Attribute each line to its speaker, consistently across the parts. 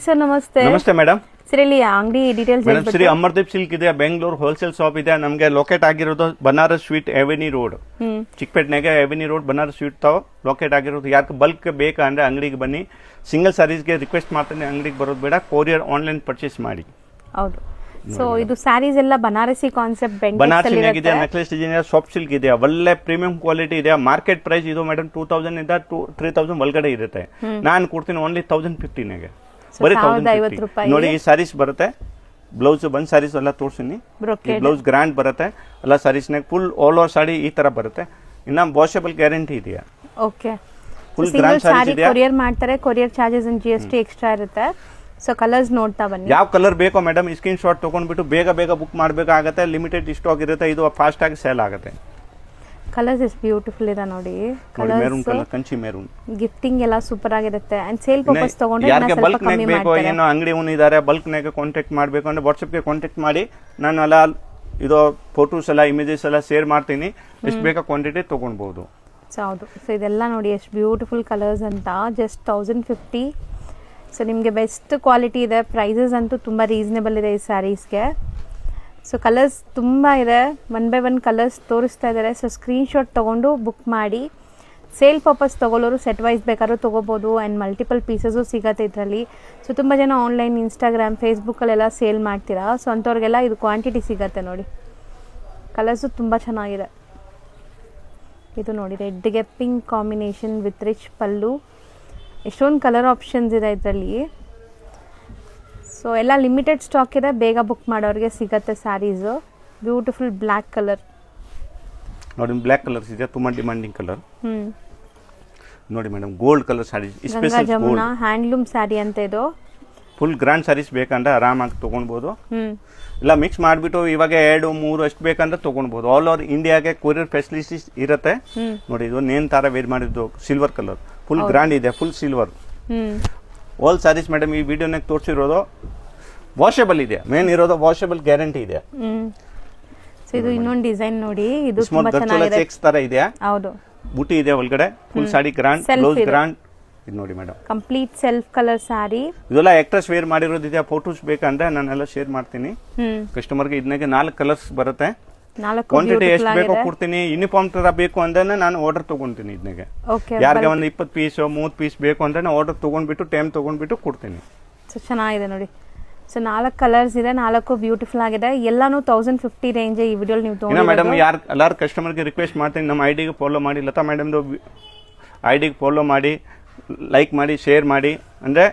Speaker 1: Sir ನಮಸ್ತೆ.
Speaker 2: ನಮಸ್ತೆ madam.
Speaker 1: Sir ಇಲ್ಲಿ ಅಂಗಡಿ details
Speaker 2: madam Shri Amardeep silk ಇದೆ, ಬೆಂಗಳೂರು ಹೋಲ್ಸೇಲ್ ಶಾಪ್ ಇದೆ. ನಮಗೆ ಲೊಕೇಟ್ ಆಗಿರೋದು ಬನಾರಸ್ ಸ್ವೀಟ್ ಎವೆನ್ಯೂ ರೋಡ್, ಚಿಕ್ಕಪೇಟೆನಾಗೆ ಎವೆನ್ಯೂ ರೋಡ್ ಬನಾರಸ್ ಸ್ವೀಟ್ ತಾವು ಲೊಕೇಟ್ ಆಗಿರೋದು. ಯಾಕೆ ಬಲ್ಕ್ ಬೇಕಾ ಅಂದ್ರೆ ಅಂಗಡಿಗೆ ಬನ್ನಿ. ಸಿಂಗಲ್ ಸ್ಯಾರೀಸ್ಗೆ ರಿಕ್ವೆಸ್ಟ್ ಮಾಡ್ತೀನಿ, ಅಂಗಡಿಗೆ ಬರೋದು ಬೇಡ, ಕೊರಿಯರ್ ಆನ್ಲೈನ್ ಪರ್ಚೇಸ್ ಮಾಡಿ.
Speaker 1: ಹೌದು. ಸೊ ಇದು ಸ್ಯಾರೀಸ್ ಎಲ್ಲ ಬನಾರಸಿ ಕಾನ್ಸೆಪ್ಟ್,
Speaker 2: ಬನಾರಸಿನಾಗಿದೆ, ನೆಕ್ಲೆಸ್ ಡಿಸೈನ್ ಇದೆ, ಸಾಫ್ಟ್ ಸಿಲ್ಕ್ ಇದೆ, ಒಳ್ಳೆ ಪ್ರೀಮಿಯಂ ಕ್ವಾಲಿಟಿ ಇದೆ. ಮಾರ್ಕೆಟ್ ಪ್ರೈಸ್ ಇದು ಮೇಡಮ್ 2000 ಇಂದ 3000 ಒಳಗಡೆ ಇರುತ್ತೆ. ನಾನು ಕೊಡ್ತೀನಿ ಓನ್ಲಿ 1015 ಬರೀ 1050 ರೂಪಾಯಿ. ನೋಡಿ ಈ ಸ್ಯಾರೀಸ್ ಬರುತ್ತೆ, ಬ್ಲೌಸ್ ಬಂದ್ ಸ್ಯಾರೀಸ್ ಎಲ್ಲ ತೋರಿಸ್ತೀನಿ. ಬ್ಲೌಸ್ ಗ್ರ್ಯಾಂಡ್ ಬರುತ್ತೆ ಎಲ್ಲ ಸ್ಯಾರೀಸ್ನಾಗ, ಫುಲ್ ಆಲ್ ಓವರ್ ಸಾಡಿ ಈ ತರ ಬರುತ್ತೆ. ಇನ್ನ ವಾಷಬಲ್ ಗ್ಯಾರಂಟಿ ಇದೆಯಾ?
Speaker 1: ಓಕೆ.
Speaker 2: ಫುಲ್ ಗ್ರ್ಯಾಂಡ್ ಸ್ಯಾರೀಸ್ ಇದೆ.
Speaker 1: ಕೊರಿಯರ್ ಮಾಡ್ತಾರೆ, courier charges and GST extra ಇರುತ್ತೆ. ಸೊ ಕಲರ್ಸ್ ನೋಡ್ತಾ ಬನ್ನಿ.
Speaker 2: ಯಾವ ಕಲರ್ ಬೇಕೋ ಮೇಡಮ್ ಸ್ಕ್ರೀನ್ ಶಾಟ್ ತಗೊಂಡ್ಬಿಟ್ಟು ಬೇಗ ಬೇಗ ಬುಕ್ ಮಾಡಬೇಕಾಗತ್ತೆ. ಲಿಮಿಟೆಡ್ ಸ್ಟಾಕ್ ಇರುತ್ತೆ, ಇದು ಫಾಸ್ಟ್ ಆಗಿ ಸೇಲ್ ಆಗುತ್ತೆ.
Speaker 1: ಕಲರ್ಸ್ ಎಷ್ಟು ಬ್ಯೂಟಿಫುಲ್ ಇದೆ ನೋಡಿ.
Speaker 2: Maroon colour, Kanchi maroon.
Speaker 1: Gifting ಎಲ್ಲ ಸೂಪರ್ ಆಗಿರುತ್ತೆ. ಅಂಡ್ ಸೇಲ್ ಪರ್ಪಸ್ ತಗೊಂಡ್ರೆ
Speaker 2: ಯಾರಿಗೆ ಬಲ್ಕ್ ನಾಗ ಬೇಕೋ, ಏನೋ ಅಂಗಡಿ ಇದ್ದಾರೆ ಬಲ್ಕ್ ನಾಗ ಕಾಂಟ್ಯಾಕ್ಟ್ ಮಾಡಬೇಕು ಅಂದ್ರೆ ವಾಟ್ಸ್ಆಪ್ ಗೆ ಕಾಂಟ್ಯಾಕ್ಟ್ ಮಾಡಿ. ನಾನು ಎಲ್ಲ ಇದು ಫೋಟೋಸ್ ಎಲ್ಲ ಇಮೇಜಸ್ ಎಲ್ಲ ಶೇರ್ ಮಾಡ್ತೀನಿ. ಎಷ್ಟು ಬೇಕಾ ಕ್ವಾಂಟಿಟಿ ತಗೊಳ್ಬಹುದು.
Speaker 1: ಹೌದು. ಸೊ ಇದೆಲ್ಲ ನೋಡಿ ಎಷ್ಟು ಬ್ಯೂಟಿಫುಲ್ ಕಲರ್ಸ್ ಅಂತ. ಜಸ್ಟ್ 1050. ಸೊ ನಿಮಗೆ ಬೆಸ್ಟ್ ಕ್ವಾಲಿಟಿ ಇದೆ. ಪ್ರೈಸಸ್ ಅಂತೂ ತುಂಬ ರೀಸನೇಬಲ್ ಇದೆ ಈ ಸ್ಯಾರೀಸ್ಗೆ. ಸೊ ಕಲರ್ಸ್ ತುಂಬ ಇದೆ, 1 by 1 ಕಲರ್ಸ್ ತೋರಿಸ್ತಾ ಇದ್ದಾರೆ. ಸೊ ಸ್ಕ್ರೀನ್ಶಾಟ್ ತೊಗೊಂಡು ಬುಕ್ ಮಾಡಿ. ಸೇಲ್ ಪರ್ಪಸ್ ತೊಗೊಳ್ಳೋರು ಸೆಟ್ ವೈಸ್ ಬೇಕಾದ್ರೂ ತೊಗೋಬೋದು. ಆ್ಯಂಡ್ ಮಲ್ಟಿಪಲ್ ಪೀಸಸ್ಸು ಸಿಗುತ್ತೆ ಇದರಲ್ಲಿ. ಸೊ ತುಂಬ ಜನ ಆನ್ಲೈನ್, ಇನ್ಸ್ಟಾಗ್ರಾಮ್, ಫೇಸ್ಬುಕ್ಕಲ್ಲೆಲ್ಲ ಸೇಲ್ ಮಾಡ್ತೀರಾ. ಸೊ ಅಂಥವ್ರಿಗೆಲ್ಲ ಇದು ಕ್ವಾಂಟಿಟಿ ಸಿಗುತ್ತೆ ನೋಡಿ. ಕಲರ್ಸು ತುಂಬ ಚೆನ್ನಾಗಿದೆ. ಇದು ನೋಡಿ, ರೆಡ್ಗೆ ಪಿಂಕ್ ಕಾಂಬಿನೇಷನ್ ವಿತ್ ರಿಚ್ ಪಲ್ಲು. ಎಷ್ಟೊಂದು ಕಲರ್ ಆಪ್ಷನ್ಸ್ ಇದೆ ಇದರಲ್ಲಿ. ಸೊ ಎಲ್ಲ ಲಿಮಿಟೆಡ್ ಸ್ಟಾಕ್ ಇದೆ, ಬೇಗ ಬುಕ್ ಮಾಡೋರಿಗೆ ಸಿಗತ್ತೆ ಸ್ಯಾರೀಸು. ಬ್ಯೂಟಿಫುಲ್ ಬ್ಲ್ಯಾಕ್ ಕಲರ್
Speaker 2: ನೋಡಿ. ಬ್ಲ್ಯಾಕ್ ಕಲರ್ಸ್ ಇದೆ, ತುಂಬಾ ಡಿಮಾಂಡಿಂಗ್ ಕಲರ್. ನೋಡಿ madam, gold colour saris, special
Speaker 1: Jamuna handloom sari ಅಂತ ಇದು.
Speaker 2: ಫುಲ್ ಗ್ರ್ಯಾಂಡ್ ಸ್ಯಾರೀಸ್ ಬೇಕಂದ್ರೆ ಆರಾಮಾಗಿ ತಗೊಳ್ಬಹುದು. ಇಲ್ಲ ಮಿಕ್ಸ್ ಮಾಡಿಬಿಟ್ಟು ಇವಾಗ 2, 3 ಅಷ್ಟು ಬೇಕಂದ್ರೆ ತಗೊಳ್ಬಹುದು. ಆಲ್ ಓವರ್ ಇಂಡಿಯಾಗೆ ಕೊರಿಯರ್ ಫೆಸಿಲಿಟೀಸ್ ಇರುತ್ತೆ. ನೋಡಿ ಇದು ನೇನ್ ತರ ವೇರ್ ಮಾಡಿದ್ದು, ಸಿಲ್ವರ್ ಕಲರ್, ಫುಲ್ ಗ್ರ್ಯಾಂಡ್ ಇದೆ, full silver. All saris madam ಈ ವಿಡಿಯೋನಾಗ ತೋರಿಸಿರೋದು ವಾಷಬಲ್ ಇದೆ. ಮೇನ್ ಇರೋದು ವಾಷಬಲ್ ಗ್ಯಾರಂಟಿ ಇದೆ.
Speaker 1: ಸೊ ಇದು ಇನ್ನೊಂದು ಡಿಸೈನ್ ನೋಡಿ, ಇದು ತುಂಬಾ ಚೆನ್ನಾಗಿದೆ.
Speaker 2: ಚೆಕ್ಸ್ ತರ ಇದೆ.
Speaker 1: ಹೌದು.
Speaker 2: ಬೂಟಿ ಇದೆ ಒಳಗಡೆ, full sari grand, blouse grand. ಇದು ನೋಡಿ madam,
Speaker 1: complete self colour sari.
Speaker 2: ಇದೆಲ್ಲ ಎಕ್ಟ್ರೆಸ್ ವೇರ್ ಮಾಡಿರೋದಿದೆ. ಫೋಟೋಸ್ ಬೇಕಂದ್ರೆ ನಾನೆಲ್ಲ ಶೇರ್ ಮಾಡ್ತೀನಿ ಕಸ್ಟಮರ್ಗೆ. ಇದನ್ನಾಗೆ 4 ಕಲರ್ಸ್ ಬರುತ್ತೆ. ಕ್ವಾಂಟಿಟಿ ಎಷ್ಟು ಬೇಕೋ ಕೊಡ್ತೀನಿ. ಯೂನಿಫಾರ್ಮ್ ತರ ಬೇಕು ಅಂದ್ರೆ ನಾನು ಆರ್ಡರ್ ತಗೊಂತೀನಿ. ಇದನ್ನಾಗೆ ಯಾರಿಗೆ ಒಂದು 20 ಪೀಸ್ 30 ಪೀಸ್ ಬೇಕು ಅಂದ್ರೆ ನಾನು ಆರ್ಡರ್ ತಗೊಂಡ್ಬಿಟ್ಟು ಟೈಮ್ ತಗೊಂಡ್ಬಿಟ್ಟು ಕೊಡ್ತೀನಿ.
Speaker 1: ಸೊ ಚೆನ್ನಾಗಿದೆ ನೋಡಿ. ಸೊ 4 ಕಲರ್ಸ್ ಇದೆ, 4 ಬ್ಯೂಟಿಫುಲ್ ಆಗಿದೆ. ಎಲ್ಲಾನು 1050 ರೇಂಜ್ ಈ ವಿಡಿಯೋ ನೀವು ತಗೊಂಡು.
Speaker 2: ಮೇಡಮ್ ಎಲ್ಲಾರು ಕಸ್ಟಮರ್ಗೆ ರಿಕ್ವೆಸ್ಟ್ ಮಾಡ್ತೀನಿ, ನಮ್ಮ ಐಡಿಗೆ ಫಾಲೋ ಮಾಡಿ, ಲತಾ ಮೇಡಮ್ದು ಐಡಿಗೆ ಫಾಲೋ ಮಾಡಿ, ಲೈಕ್ ಮಾಡಿ, ಶೇರ್ ಮಾಡಿ. ಅಂದರೆ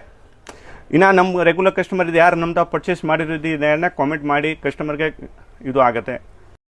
Speaker 2: ಇನ್ನು ನಮ್ಮ ರೆಗ್ಯುಲರ್ ಕಸ್ಟಮರ್ ಇದೆ, ಯಾರು ನಮ್ದು ಪರ್ಚೇಸ್ ಮಾಡಿರೋದು ಇದೆ ಕಾಮೆಂಟ್ ಮಾಡಿ, ಕಸ್ಟಮರ್ಗೆ ಇದು ಆಗುತ್ತೆ.